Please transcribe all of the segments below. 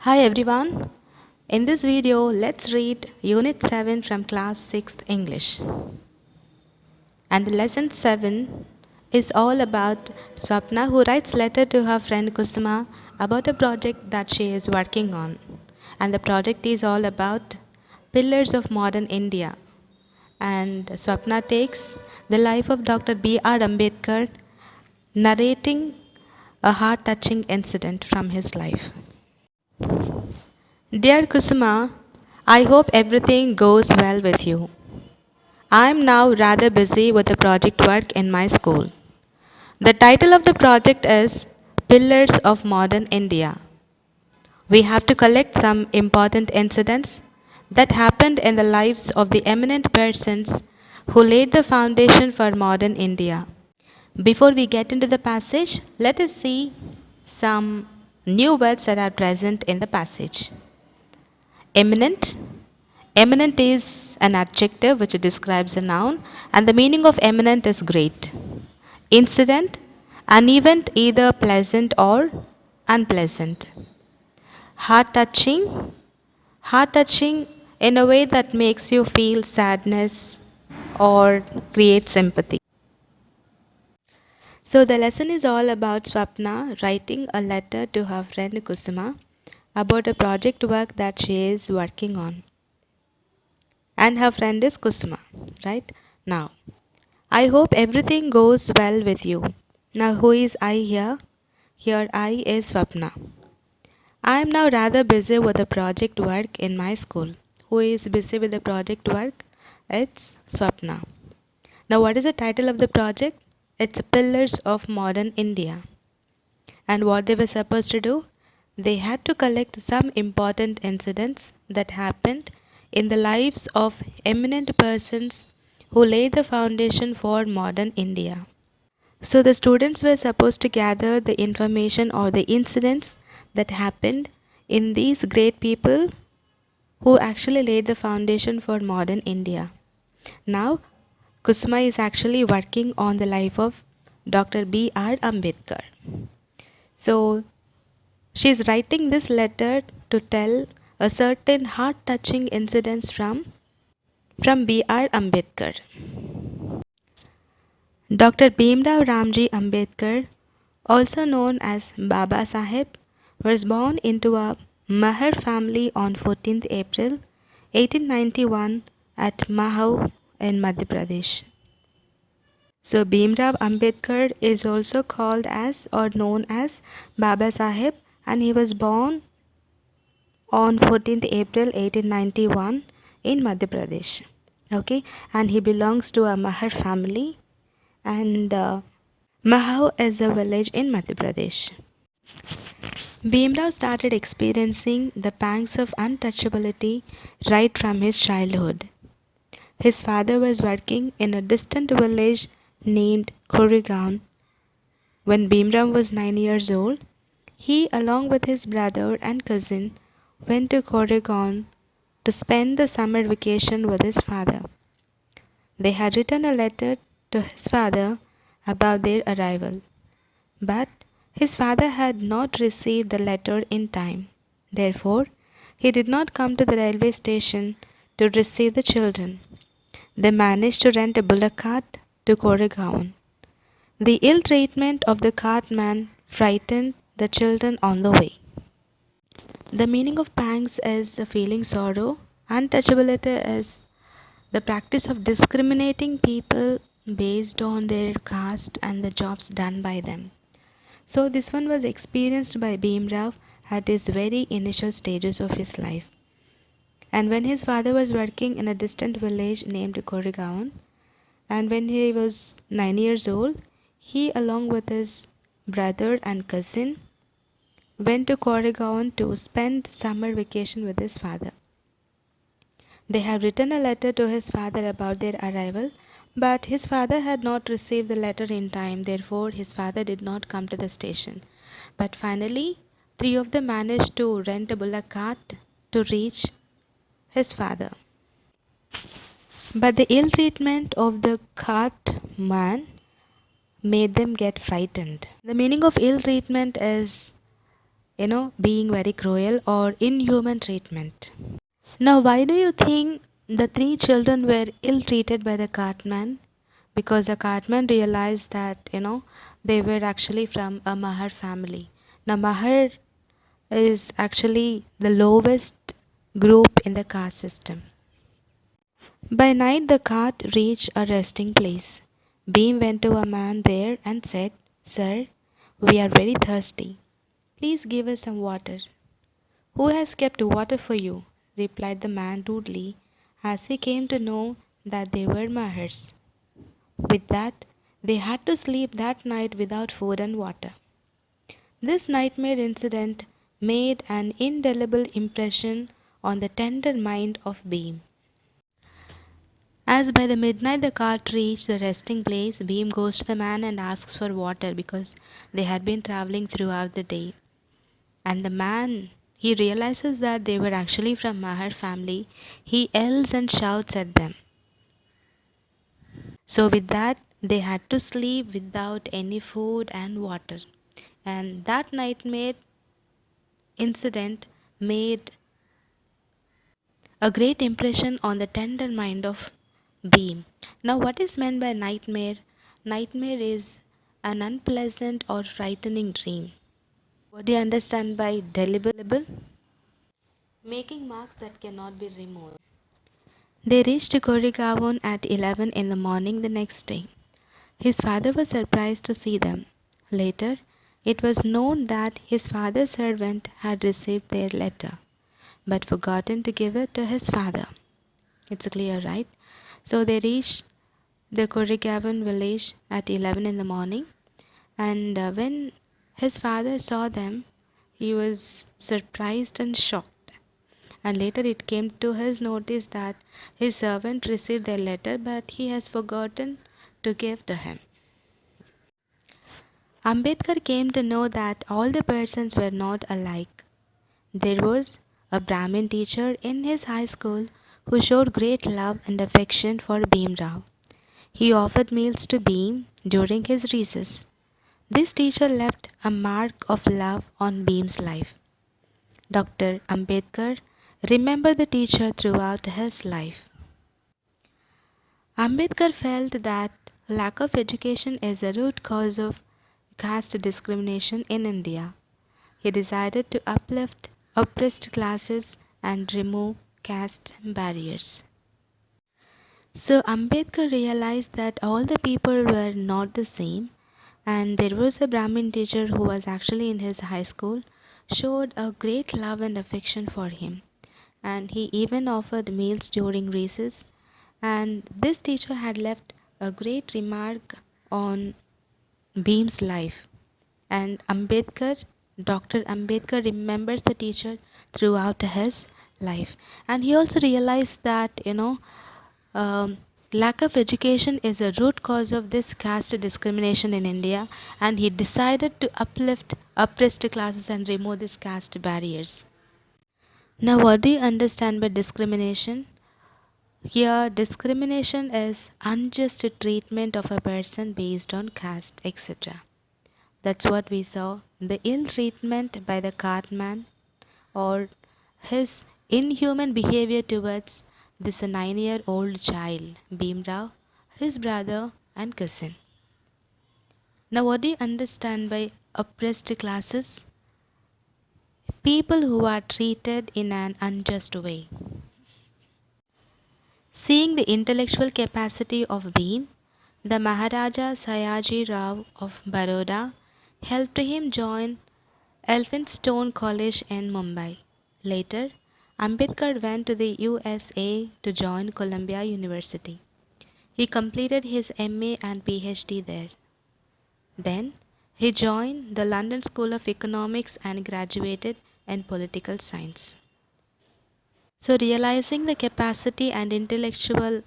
Hi everyone. In this video, let's read Unit 7 from Class 6th English. And the lesson 7 is all about Swapna, who writes letter to her friend Kusuma about a project that she is working on. And the project is all about pillars of modern India. And Swapna takes the life of Dr. B R Ambedkar, narrating a heart-touching incident from his life. Dear Kusuma, I hope everything goes well with you. I am now rather busy with the project work in my school. The title of the project is Pillars of Modern India. We have to collect some important incidents that happened in the lives of the eminent persons who laid the foundation for modern India. Before we get into the passage, let us see some new words that are present in the passage. Eminent. Eminent is an adjective which describes a noun, and the meaning of eminent is great. Incident, an event either pleasant or unpleasant. Heart touching in a way that makes you feel sadness or create sympathy. So the lesson is all about Swapna writing a letter to her friend Kusuma about a project work that she is working on. And her friend is Kusuma, right? Now, I hope everything goes well with you. Now, who is I here? Here, I is Swapna. I am now rather busy with the project work in my school. Who is busy with the project work? It's Swapna. Now, what is the title of the project? It's Pillars of Modern India. And what they were supposed to do? They had to collect some important incidents that happened in the lives of eminent persons who laid the foundation for modern India. So the students were supposed to gather the information or the incidents that happened in these great people who actually laid the foundation for modern India. Now, Kusuma is actually working on the life of Dr. B R Ambedkar. So, she is writing this letter to tell a certain heart-touching incidents from B R Ambedkar. Dr. Bhimrao Ramji Ambedkar, also known as Baba Saheb, was born into a Mahar family on 14th April 1891 at Mahau in Madhya Pradesh. So Bhimrao Ambedkar is also called as or known as Baba Saheb, and he was born on 14th April 1891 in Madhya Pradesh. Okay, and he belongs to a Mahar family, and Mahau is a village in Madhya Pradesh. Bhimrao started experiencing the pangs of untouchability right from his childhood. His father was working in a distant village named Koregaon. When Bhimrao was 9 years old, he, along with his brother and cousin, went to Koregaon to spend the summer vacation with his father. They had written a letter to his father about their arrival, but his father had not received the letter in time. Therefore, he did not come to the railway station to receive the children. They managed to rent a bullock cart to Koregaon. The ill treatment of the cartman frightened the children on the way. The meaning of pangs is feeling sorrow. Untouchability is the practice of discriminating people based on their caste and the jobs done by them. So this one was experienced by Bhimrao at his very initial stages of his life. And when his father was working in a distant village named Koregaon, and when he was 9 years old, he along with his brother and cousin went to Koregaon to spend summer vacation with his father. They had written a letter to his father about their arrival, but his father had not received the letter in time, therefore his father did not come to the station. But finally, three of them managed to rent a bullock cart to reach his father. But the ill treatment of the cartman made them get frightened. The meaning of ill treatment is being very cruel or inhuman treatment. Now, why do you think the three children were ill treated by the cartman? Because the cartman realized that, they were actually from a Mahar family. Now, Mahar is actually the lowest group in the caste system. By night, the cart reached a resting place. Beam went to a man there and said, "Sir, we are very thirsty. Please give us some water." "Who has kept water for you?" replied the man rudely, as he came to know that they were Mahars. With that, they had to sleep that night without food and water. This nightmare incident made an indelible impression on the tender mind of Beam. As by the midnight the cart reached the resting place, Beam goes to the man and asks for water because they had been traveling throughout the day. And the man, he realizes that they were actually from Mahar family. He yells and shouts at them. So with that, they had to sleep without any food and water. And that nightmare incident made a great impression on the tender mind of Beam. Now, what is meant by nightmare? Nightmare is an unpleasant or frightening dream. What do you understand by deliberate? Making marks that cannot be removed. They reached Korigavon at 11 in the morning the next day. His father was surprised to see them. Later, it was known that his father's servant had received their letter, but forgotten to give it to his father. It's clear, right? So they reached the Korigavon village at 11 in the morning, and when his father saw them, he was surprised and shocked. And later it came to his notice that his servant received their letter, but he has forgotten to give to him. Ambedkar came to know that all the persons were not alike. There was a Brahmin teacher in his high school who showed great love and affection for Bhimrao. He offered meals to Bhim during his recess. This teacher left a mark of love on Bhim's life. Dr. Ambedkar remembered the teacher throughout his life. Ambedkar felt that lack of education is a root cause of caste discrimination in India. He decided to uplift oppressed classes and remove caste barriers. So Ambedkar realized that all the people were not the same, and there was a Brahmin teacher who was actually in his high school, showed a great love and affection for him, and he even offered meals during recess. And this teacher had left a great remark on Bhim's life. And Dr. Ambedkar remembers the teacher throughout his life. And he also realized that, um, lack of education is a root cause of this caste discrimination in India, and he decided to uplift oppressed classes and remove these caste barriers. Now, what do you understand by discrimination? Here, discrimination is unjust treatment of a person based on caste, etc. That's what we saw. The ill treatment by the cartman or his inhuman behavior towards this 9-year-old child, Bhimrao, his brother and cousin. Now, what do you understand by oppressed classes? People who are treated in an unjust way. Seeing the intellectual capacity of Bhim, the Maharaja Sayaji Rao of Baroda helped him join Elphinstone College in Mumbai. Later, Ambedkar went to the USA to join Columbia University. He completed his MA and PhD there. Then, he joined the London School of Economics and graduated in political science. So, realizing the capacity and intellectual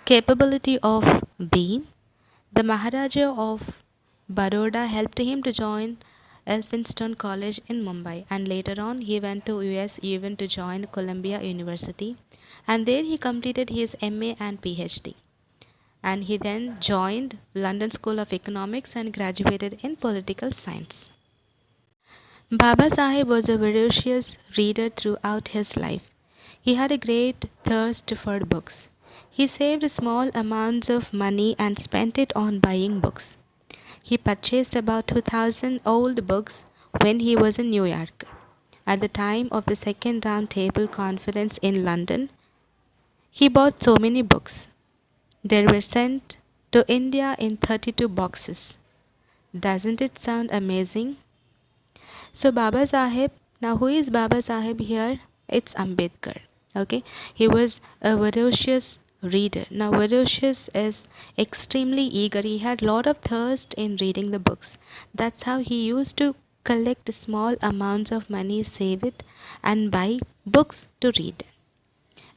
capability of Beam, the Maharaja of Baroda helped him to join Elphinstone College in Mumbai, and later on he went to US even to join Columbia University, and there he completed his MA and PhD, and he then joined London School of Economics and graduated in political science. Baba Saheb was a voracious reader throughout his life. He had a great thirst for books. He saved small amounts of money and spent it on buying books. He purchased about 2,000 old books when he was in New York. At the time of the Second Round Table Conference in London, he bought so many books. They were sent to India in 32 boxes. Doesn't it sound amazing? So Baba Sahib, now who is Baba Sahib here? It's Ambedkar. Okay, he was a voracious reader. Now voracious is extremely eager. He had lot of thirst in reading the books. That's how he used to collect small amounts of money, save it, and buy books to read.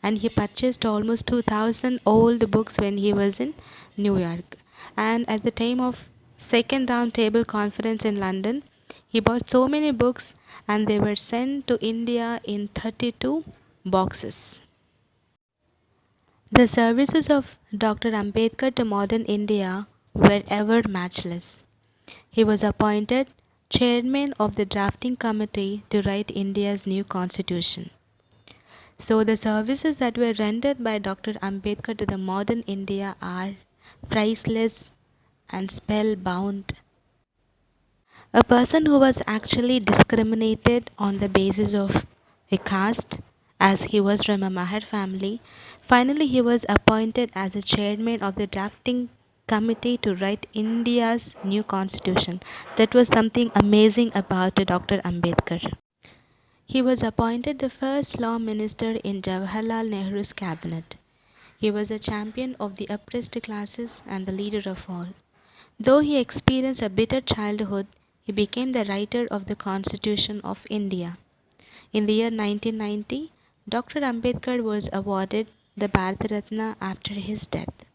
And he purchased almost 2,000 old books when he was in New York. And at the time of Second Round Table Conference in London, he bought so many books and they were sent to India in 32 boxes. The services of Dr. Ambedkar to modern India were ever matchless. He was appointed chairman of the drafting committee to write India's new constitution. So the services that were rendered by Dr. Ambedkar to the modern India are priceless and spellbound. A person who was actually discriminated on the basis of a caste, as he was from a Mahar family, finally he was appointed as a chairman of the drafting committee to write India's new constitution. That was something amazing about Dr. Ambedkar. He was appointed the first law minister in Jawaharlal Nehru's cabinet. He was a champion of the oppressed classes and the leader of all. Though he experienced a bitter childhood, he became the writer of the Constitution of India. In the year 1990, Dr. Ambedkar was awarded the Bharat Ratna after his death.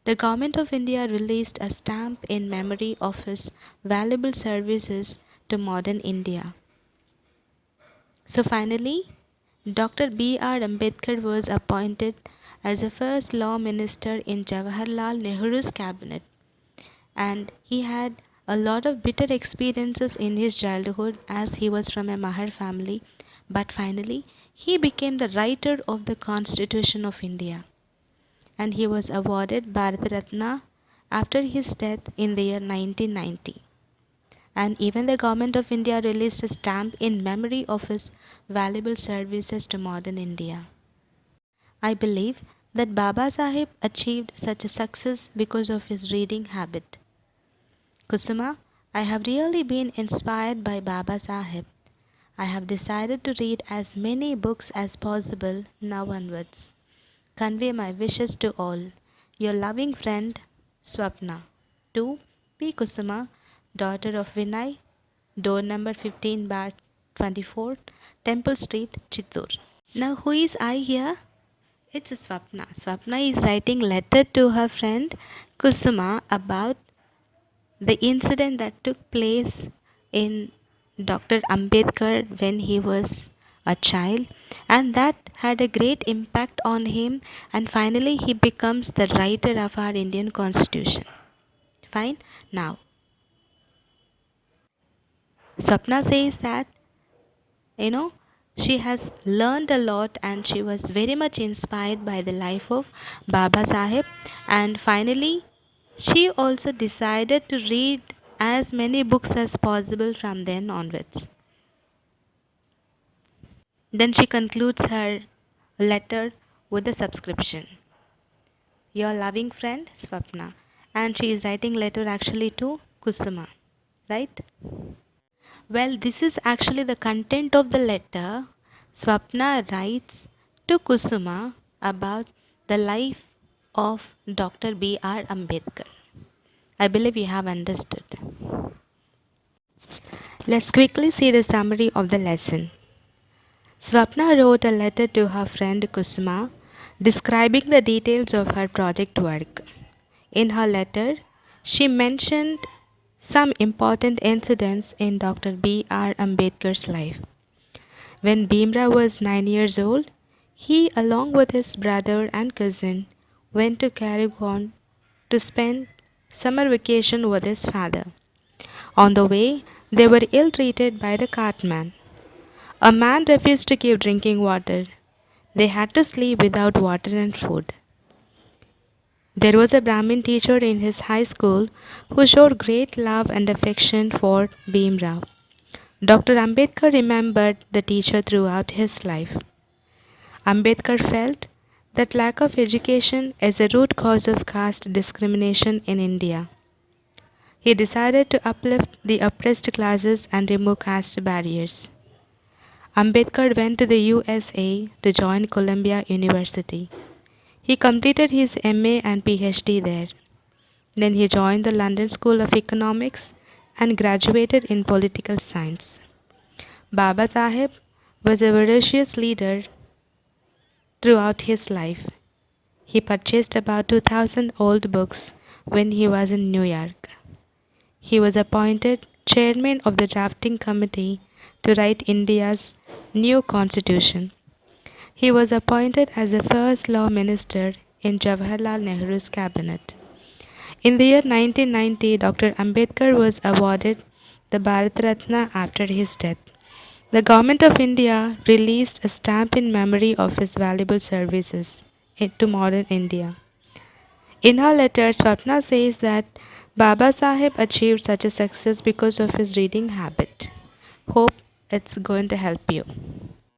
The Government of India released a stamp in memory of his valuable services to modern India. So finally, Dr. B R Ambedkar was appointed as the first law minister in Jawaharlal Nehru's cabinet, and he had a lot of bitter experiences in his childhood as he was from a Mahar family, but finally he became the writer of the Constitution of India, and he was awarded Bharat Ratna after his death in the year 1990. And even the Government of India released a stamp in memory of his valuable services to modern India. I believe that Baba Sahib achieved such a success because of his reading habit. Kusuma, I have really been inspired by Baba Sahib. I have decided to read as many books as possible now onwards. Convey my wishes to all. Your loving friend, Swapna. To P. Kusuma, daughter of Vinay, door number 15 bar 24, Temple Street, Chittoor. Now who is I here? It's Swapna. Swapna is writing letter to her friend Kusuma about the incident that took place in Dr. Ambedkar when he was a child, and that had a great impact on him, and finally he becomes the writer of our Indian Constitution. Fine. Now Swapna says that you know she has learned a lot and she was very much inspired by the life of Baba Sahib, and finally she also decided to read as many books as possible from then onwards. Then she concludes her letter with a subscription. Your loving friend Swapna, and she is writing letter actually to Kusuma, right? Well, this is actually the content of the letter. Swapna writes to Kusuma about the life of Dr. B R Ambedkar. I believe you have understood. Let's quickly see the summary of the lesson. Swapna wrote a letter to her friend Kusuma describing the details of her project work. In her letter, she mentioned some important incidents in Dr. B R Ambedkar's life. When Bhimrao was 9 years old, he, along with his brother and cousin, went to Karagon to spend summer vacation with his father. On the way, They were ill treated by the cartman. A man refused to give drinking water. They had to sleep without water and food. There was a Brahmin teacher in his high school who showed great love and affection for Bhimrao. Dr. Ambedkar remembered the teacher throughout his life. Ambedkar felt that lack of education is a root cause of caste discrimination in India. He decided to uplift the oppressed classes and remove caste barriers. Ambedkar went to the USA to join Columbia University. He completed his MA and PhD there. Then he joined the London School of Economics and graduated in political science. Baba Saheb was a voracious leader throughout his life. He purchased about 2,000 old books when he was in New York. He was appointed chairman of the drafting committee to write India's new constitution. He was appointed as the first law minister in Jawaharlal Nehru's cabinet. In the year 1990, Dr. Ambedkar was awarded the Bharat Ratna after his death. The Government of India released a stamp in memory of his valuable services to modern India. In her letter, Swapna says that Baba Saheb achieved such a success because of his reading habit. Hope it's going to help you.